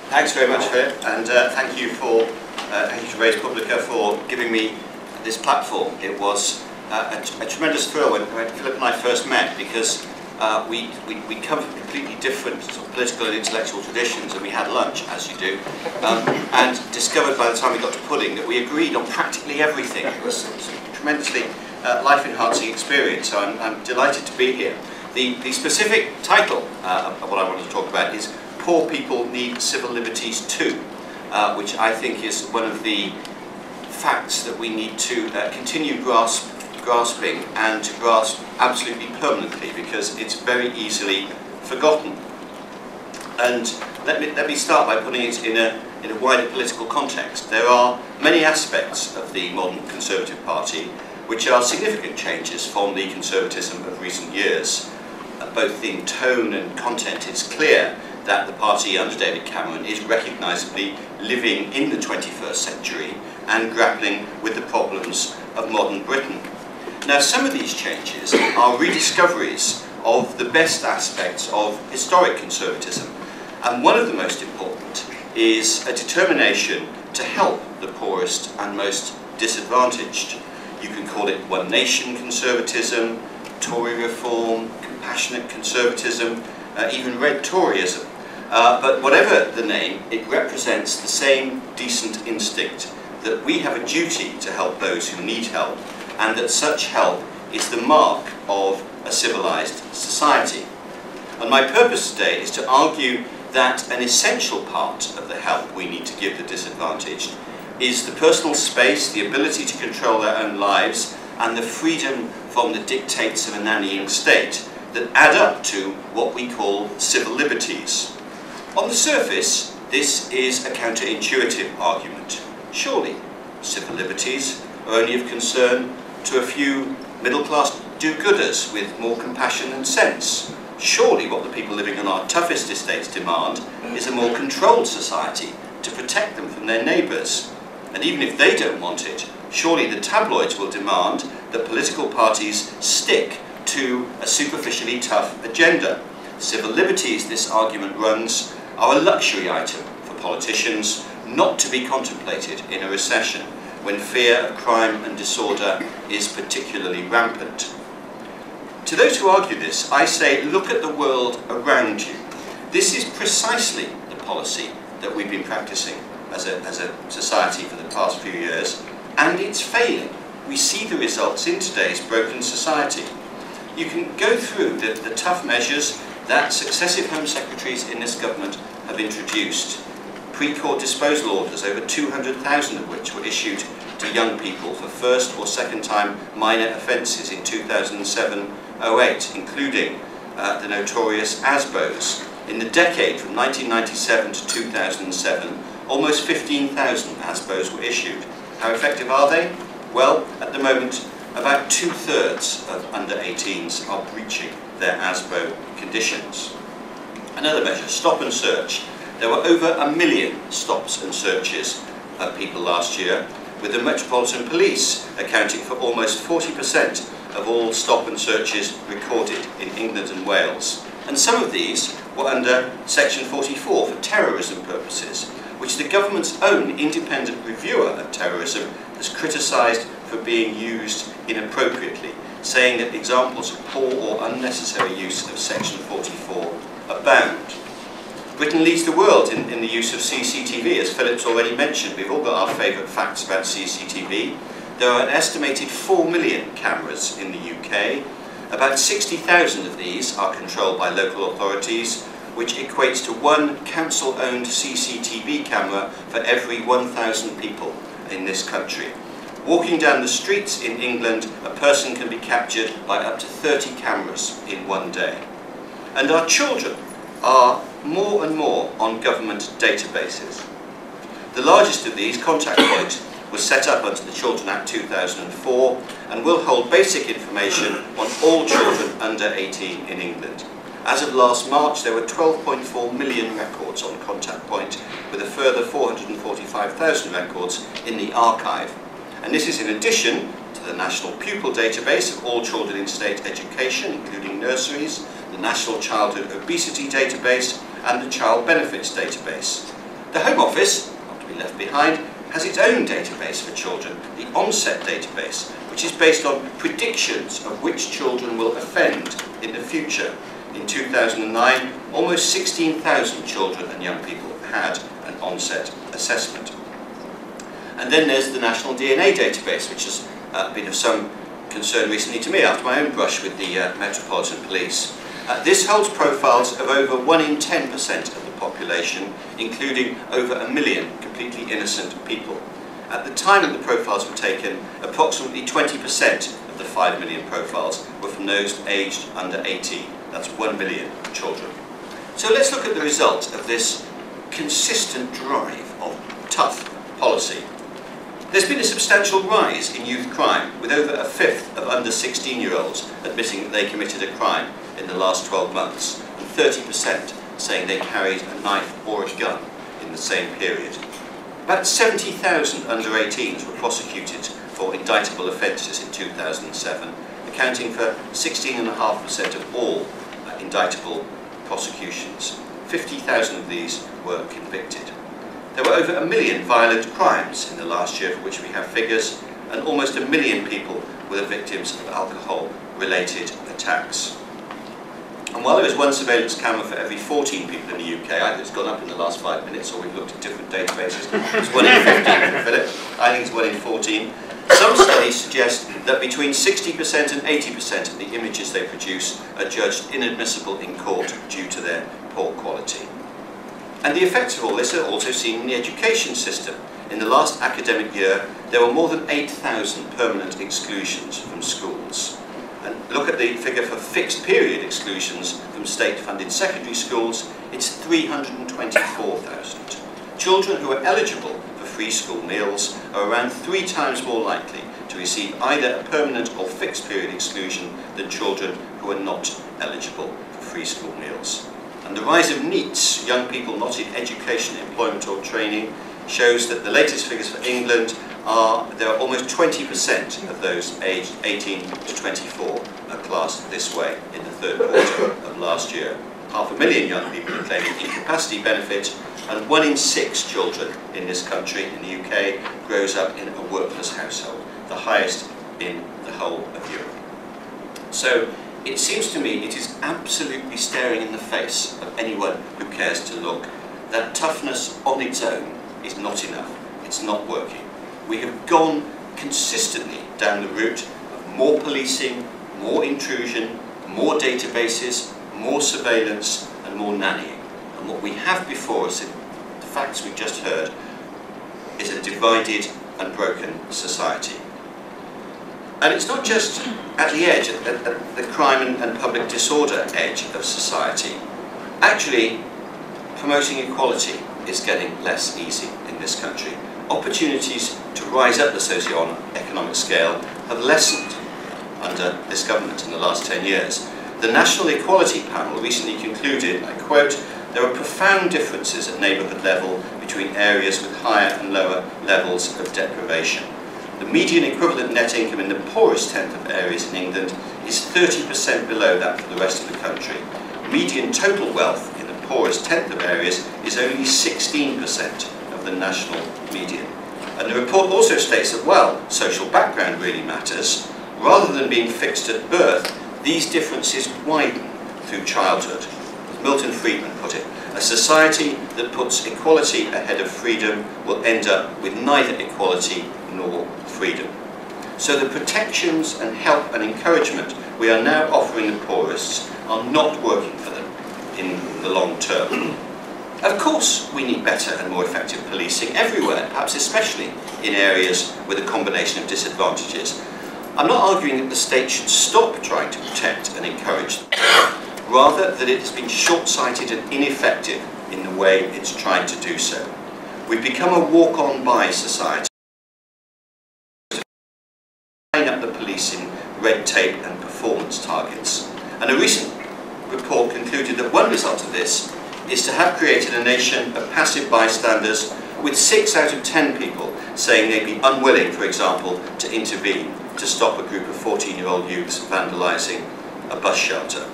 Thanks very much, Philip, and thank you to Respublica for giving me this platform. It was a tremendous thrill when Philip and I first met, because we come from completely different sort of political and intellectual traditions, and we had lunch, as you do, and discovered by the time we got to pudding that we agreed on practically everything. It was a tremendously life-enhancing experience, so I'm delighted to be here. The specific title of what I wanted to talk about is Poor People Need Civil Liberties Too, which I think is one of the facts that we need to continue grasping, and to grasp absolutely permanently, because it's very easily forgotten. And let me start by putting it in a wider political context. There are many aspects of the modern Conservative Party which are significant changes from the conservatism of recent years. Both in tone and content, it's clear that the party under David Cameron is recognisably living in the 21st century and grappling with the problems of modern Britain. Now, some of these changes are rediscoveries of the best aspects of historic conservatism, and one of the most important is a determination to help the poorest and most disadvantaged. You can call it One Nation conservatism, Tory reform, compassionate conservatism, even Red Toryism. But whatever the name, it represents the same decent instinct that we have a duty to help those who need help, and that such help is the mark of a civilised society. And my purpose today is to argue that an essential part of the help we need to give the disadvantaged is the personal space, the ability to control their own lives, and the freedom from the dictates of a nannying state that add up to what we call civil liberties. On the surface, this is a counterintuitive argument. Surely, civil liberties are only of concern to a few middle-class do-gooders with more compassion and sense. Surely what the people living on our toughest estates demand is a more controlled society to protect them from their neighbours. And even if they don't want it, surely the tabloids will demand that political parties stick to a superficially tough agenda. Civil liberties, this argument runs, are a luxury item for politicians, not to be contemplated in a recession when fear of crime and disorder is particularly rampant. To those who argue this, I say, look at the world around you. This is precisely the policy that we've been practicing as a society for the past few years, and it's failing. We see the results in today's broken society. You can go through the tough measures that successive Home Secretaries in this government have introduced. Pre-court disposal orders, over 200,000 of which were issued to young people for first or second time minor offences in 2007-08, including the notorious ASBOs. In the decade from 1997 to 2007, almost 15,000 ASBOs were issued. How effective are they? Well, at the moment, about 2/3 of under-18s are breaching their ASBO conditions. Another measure, stop and search. There were over 1 million stops and searches of people last year, with the Metropolitan Police accounting for almost 40% of all stop and searches recorded in England and Wales. And some of these were under Section 44 for terrorism purposes, which the government's own independent reviewer of terrorism has criticised for being used inappropriately, saying that examples of poor or unnecessary use of Section 44 abound. Britain leads the world in the use of CCTV, as Philip's already mentioned. We've all got our favourite facts about CCTV. There are an estimated 4 million cameras in the UK. About 60,000 of these are controlled by local authorities, which equates to one council-owned CCTV camera for every 1,000 people in this country. Walking down the streets in England, a person can be captured by up to 30 cameras in one day. And our children are more and more on government databases. The largest of these, Contact Point, was set up under the Children Act 2004 and will hold basic information on all children under 18 in England. As of last March, there were 12.4 million records on Contact Point, with a further 445,000 records in the archive. And this is in addition to the National Pupil Database of all children in state education, including nurseries, the National Childhood Obesity Database, and the Child Benefits Database. The Home Office, not to be left behind, has its own database for children, the Onset database, which is based on predictions of which children will offend in the future. In 2009, almost 16,000 children and young people had an Onset assessment. And then there's the National DNA database, which has been of some concern recently to me after my own brush with the Metropolitan Police. This holds profiles of over 1 in 10% of the population, including over 1 million completely innocent people. At the time that the profiles were taken, approximately 20% of the 5 million profiles were from those aged under 18. That's 1 million children. So let's look at the result of this consistent drive of tough policy. There's been a substantial rise in youth crime, with over 1/5 of under 16-year-olds admitting that they committed a crime in the last 12 months, and 30% saying they carried a knife or a gun in the same period. About 70,000 under 18s were prosecuted for indictable offences in 2007, accounting for 16.5% of all indictable prosecutions. 50,000 of these were convicted. There were over 1 million violent crimes in the last year for which we have figures, and almost 1 million people were the victims of alcohol-related attacks. And while there is one surveillance camera for every 14 people in the UK, I think it's gone up in the last 5 minutes, or we've looked at different databases. It's 1 in 15, Philip. I think it's 1 in 14. Some studies suggest that between 60% and 80% of the images they produce are judged inadmissible in court due to their poor quality. And the effects of all this are also seen in the education system. In the last academic year, there were more than 8,000 permanent exclusions from schools. And look at the figure for fixed period exclusions from state-funded secondary schools, it's 324,000. Children who are eligible for free school meals are around 3 times more likely to receive either a permanent or fixed period exclusion than children who are not eligible for free school meals. And the rise of NEETs, young people not in education, employment or training, shows that the latest figures for England are there are almost 20% of those aged 18 to 24 are classed this way in the third quarter of last year. 500,000 young people are claiming incapacity benefit, and 1 in 6 children in this country, in the UK, grows up in a workless household, the highest in the whole of Europe. So it seems to me it is absolutely staring in the face of anyone who cares to look that toughness on its own is not enough. It's not working. We have gone consistently down the route of more policing, more intrusion, more databases, more surveillance and more nannying. And what we have before us, in the facts we've just heard, is a divided and broken society. And it's not just at the edge, at the crime and public disorder edge of society. Actually, promoting equality is getting less easy in this country. Opportunities to rise up the socio-economic scale have lessened under this government in the last 10 years. The National Equality Panel recently concluded, I quote, "There are profound differences at neighbourhood level between areas with higher and lower levels of deprivation. The median equivalent net income in the poorest tenth of areas in England is 30% below that for the rest of the country. Median total wealth in the poorest tenth of areas is only 16% of the national median." And the report also states that while social background really matters, rather than being fixed at birth, these differences widen through childhood. As Milton Friedman put it, a society that puts equality ahead of freedom will end up with neither equality nor freedom. So the protections and help and encouragement we are now offering the poorest are not working for them in the long term. Of course we need better and more effective policing everywhere, perhaps especially in areas with a combination of disadvantages. I'm not arguing that the state should stop trying to protect and encourage them, rather that it has been short-sighted and ineffective in the way it's trying to do so. We've become a walk-on-by society, tying up the police in red tape and performance targets. And a recent report concluded that one result of this is to have created a nation of passive bystanders, with 6 out of 10 people saying they'd be unwilling, for example, to intervene to stop a group of 14-year-old youths vandalising a bus shelter.